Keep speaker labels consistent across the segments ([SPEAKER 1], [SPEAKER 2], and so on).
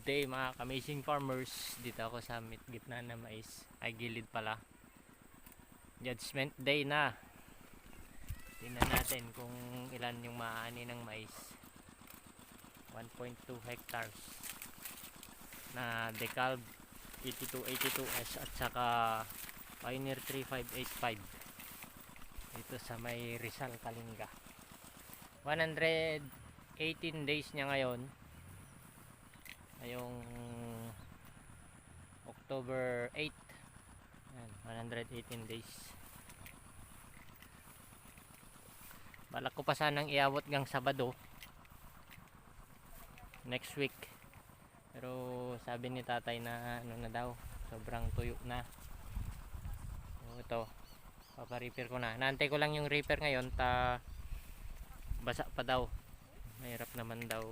[SPEAKER 1] day mga amazing farmers. Dito ako sa gitna ng mais. Ay gilid pala. Judgment day na. Tingnan natin kung ilan yung maaani ng mais. 1.2 hectares na Decalb 8282S at saka Pioneer 3585 dito sa may Rizal, Kalinga. 118 days niya ngayon. Ngayong October 8. Ayan, 118 days. Balak ko pa sanang iabot ng Sabado next week. Pero sabi ni tatay na ano na daw, sobrang tuyo na. So ito, papa-repair ko na. Naantay ko lang yung repair ngayon, basa pa daw. Mahirap naman daw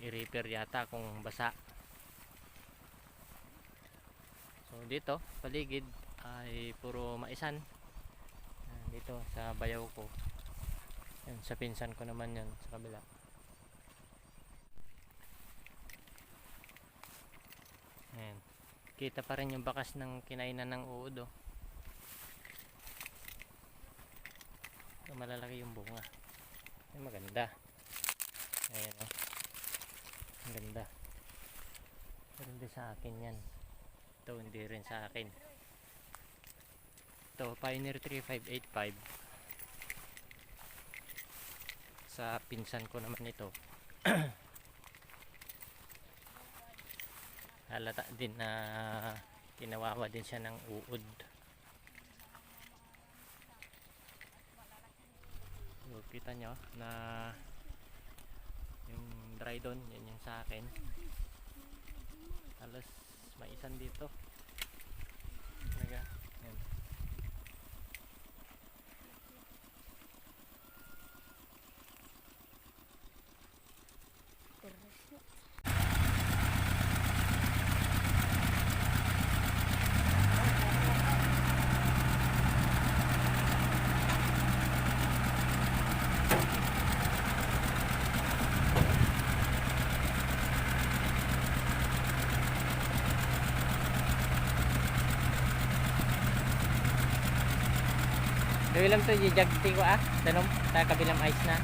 [SPEAKER 1] i-repair yata kung basa. So dito, paligid ay puro maisan. Dito sa bayaw ko. Yan, sa pinsan ko naman yan sa kabila. Ayan. Kita pa rin yung bakas ng kinainan ng uod. Oh. So, malalaki yung bunga. Ay, maganda. Ayan o. Ang ganda. Pero hindi sa akin yan. Ito hindi rin sa akin. Ito Pioneer 3585. Sa pinsan ko naman ito. Halata din na kinawawa din siya ng uod. So, kita nyo na yung dry doon, yan yung sa akin. Halos maisan dito. Talaga. Yan. Dawil lang to, jijagti ko tanong, ta kabilang ice na.